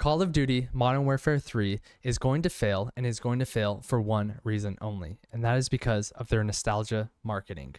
Call of Duty Modern Warfare 3 is going to fail and is going to fail for one reason only, and that is because of their nostalgia marketing.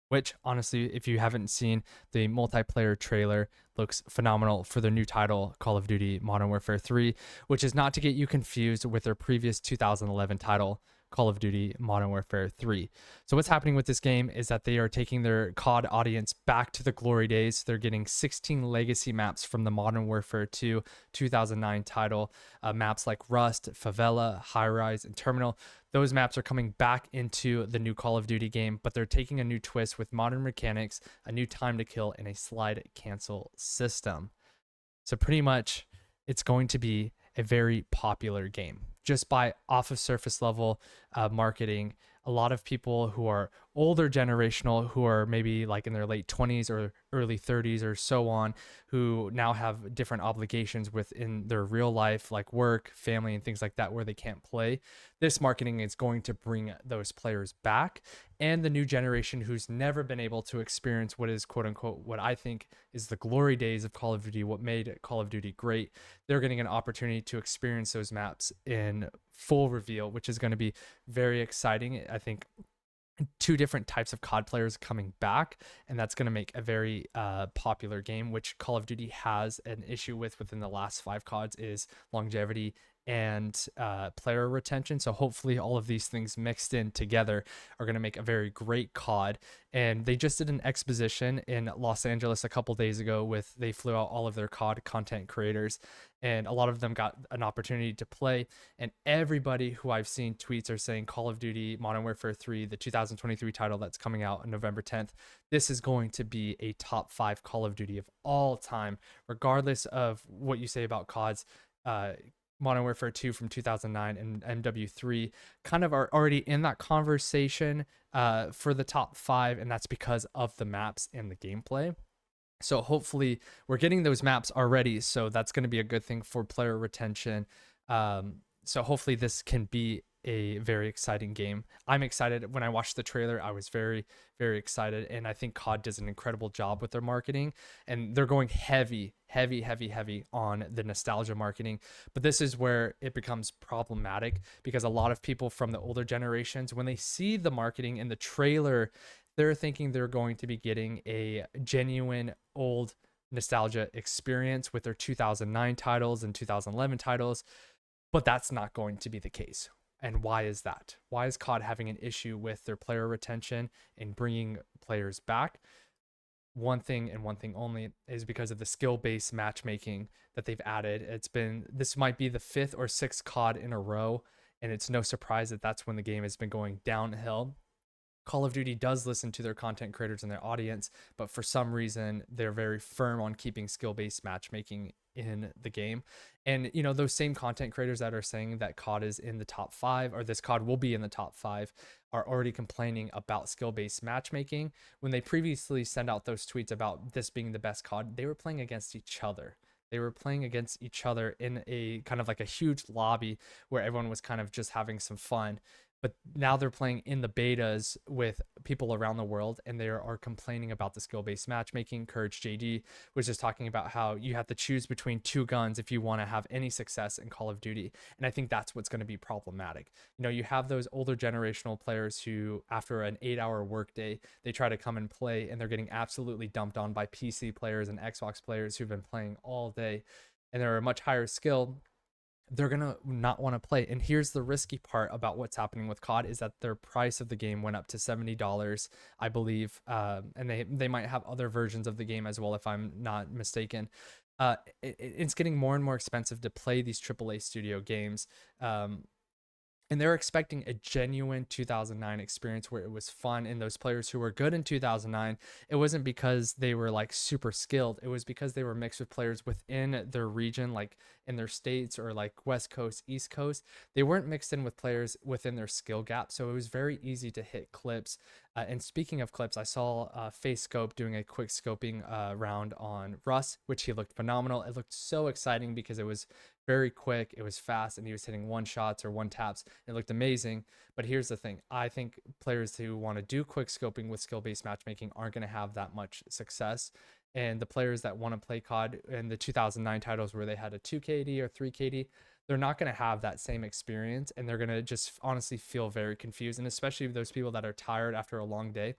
Which, honestly, if you haven't seen the multiplayer trailer, looks phenomenal for their new title, Call of Duty Modern Warfare 3, which is not to get you confused with their previous 2011 title, Call of Duty Modern Warfare 3. So what's happening with this game is that they are taking their COD audience back to the glory days. They're getting 16 legacy maps from the Modern Warfare 2 2009 title, maps like Rust, Favela, High Rise, and Terminal. Those maps are coming back into the new Call of Duty game, but they're taking a new twist with modern mechanics, a new time to kill, and a slide cancel system. So pretty much it's going to be a very popular game just by off of surface level marketing. A lot of people who are older generational, who are maybe like in their late 20s or early 30s or so on, who now have different obligations within their real life, like work, family, and things like that, where they can't play. This marketing is going to bring those players back, and the new generation who's never been able to experience what is quote unquote what I think is the glory days of Call of Duty, what made Call of Duty great. They're getting an opportunity to experience those maps in full reveal, which is going to be very exciting. I think two different types of COD players coming back, and that's going to make a very popular game, which Call of Duty has an issue with within the last 5 CODs, is longevity and player retention. So hopefully all of these things mixed in together are going to make a very great COD. And they just did an exposition in Los Angeles a couple days ago they flew out all of their COD content creators, and a lot of them got an opportunity to play. And everybody who I've seen tweets are saying Call of Duty Modern Warfare 3, the 2023 title that's coming out on November 10th, this is going to be a top 5 Call of Duty of all time, regardless of what you say about CODs. Modern Warfare 2 from 2009 and MW3 kind of are already in that conversation for the top 5, and that's because of the maps and the gameplay. So hopefully we're getting those maps already, so that's going to be a good thing for player retention. So hopefully this can be a very exciting game. I'm excited. When I watched the trailer, I was very, very excited, and I think COD does an incredible job with their marketing, and they're going heavy on the nostalgia marketing. But this is where it becomes problematic, because a lot of people from the older generations, when they see the marketing in the trailer, they're thinking they're going to be getting a genuine old nostalgia experience with their 2009 titles and 2011 titles, but that's not going to be the case. And why is that? Why is COD having an issue with their player retention and bringing players back? One thing and one thing only is because of the skill-based matchmaking that they've added. This might be the 5th or 6th COD in a row, and it's no surprise that that's when the game has been going downhill. Call of Duty does listen to their content creators and their audience, but for some reason they're very firm on keeping skill-based matchmaking in the game. And those same content creators that are saying that COD is in the top 5, or this COD will be in the top 5, are already complaining about skill-based matchmaking. When they previously sent out those tweets about this being the best COD, they were playing against each other. They were playing against each other in a kind of like a huge lobby where everyone was kind of just having some fun. But now they're playing in the betas with people around the world, and they are complaining about the skill-based matchmaking. Courage JD was just talking about how you have to choose between 2 guns if you want to have any success in Call of Duty. And I think that's what's going to be problematic. You have those older generational players who, after an 8-hour workday, they try to come and play, and they're getting absolutely dumped on by PC players and Xbox players who've been playing all day, and they're a much higher skill. They're going to not want to play. And here's the risky part about what's happening with COD, is that their price of the game went up to $70, I believe. And they might have other versions of the game as well, if I'm not mistaken. It's getting more and more expensive to play these AAA studio games. And they're expecting a genuine 2009 experience where it was fun. And those players who were good in 2009, it wasn't because they were like super skilled. It was because they were mixed with players within their region, like in their states, or like West Coast, East Coast. They weren't mixed in with players within their skill gap. So it was very easy to hit clips. And speaking of clips, I saw Face Scope doing a quick scoping round on Russ, which he looked phenomenal. It looked so exciting because it was very quick, it was fast, and he was hitting one shots or one taps. It looked amazing. But here's the thing. I think players who want to do quick scoping with skill-based matchmaking aren't going to have that much success. And the players that want to play COD in the 2009 titles where they had a 2KD or 3KD, they're not going to have that same experience, and they're going to just honestly feel very confused. And especially those people that are tired after a long day,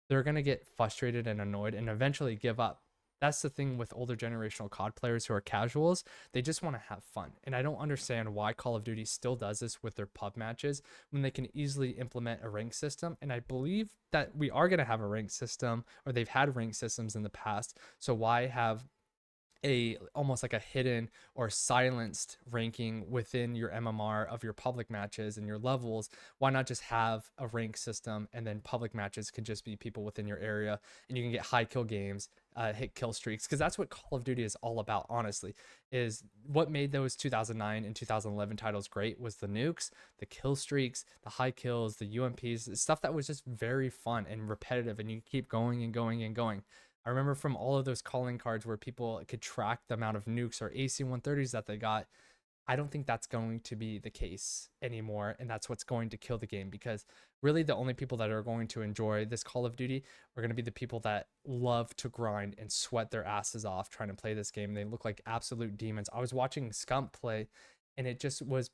they're going to get frustrated and annoyed and eventually give up. That's the thing with older generational COD players who are casuals. They just want to have fun. And I don't understand why Call of Duty still does this with their pub matches when they can easily implement a rank system. And I believe that we are going to have a rank system, or they've had rank systems in the past. So why have a almost like a hidden or silenced ranking within your MMR of your public matches and your levels? Why not just have a rank system, and then public matches could just be people within your area, and you can get high kill games, hit kill streaks? Because that's what Call of Duty is all about, honestly. Is what made those 2009 and 2011 titles great was the nukes, the kill streaks, the high kills, the UMPs, stuff that was just very fun and repetitive, and you keep going and going and going. I remember from all of those calling cards where people could track the amount of nukes or AC-130s that they got. I don't think that's going to be the case anymore, and that's what's going to kill the game, because really the only people that are going to enjoy this Call of Duty are going to be the people that love to grind and sweat their asses off trying to play this game. They look like absolute demons. I was watching Scump play, and it just was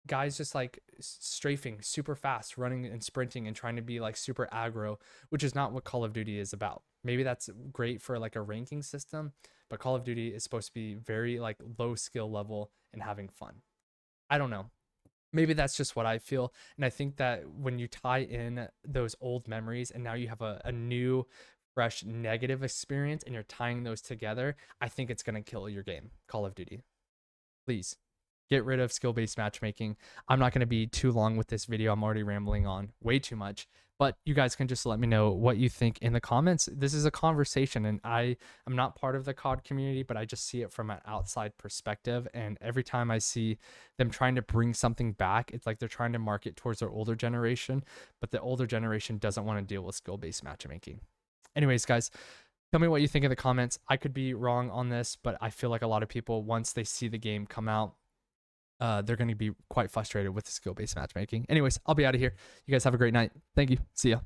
guys just like strafing super fast, running and sprinting and trying to be like super aggro, which is not what Call of Duty is about. Maybe that's great for like a ranking system, but Call of Duty is supposed to be very like low skill level and having fun. I don't know. Maybe that's just what I feel. And I think that when you tie in those old memories and now you have a new, fresh, negative experience and you're tying those together, I think it's going to kill your game, Call of Duty. Please get rid of skill-based matchmaking. I'm not going to be too long with this video. I'm already rambling on way too much, but you guys can just let me know what you think in the comments. This is a conversation, and I am not part of the COD community, but I just see it from an outside perspective. And every time I see them trying to bring something back, it's like they're trying to market towards their older generation, but the older generation doesn't want to deal with skill-based matchmaking. Anyways, guys, tell me what you think in the comments. I could be wrong on this, but I feel like a lot of people, once they see the game come out, they're going to be quite frustrated with the skill-based matchmaking. Anyways, I'll be out of here. You guys have a great night. Thank you. See ya.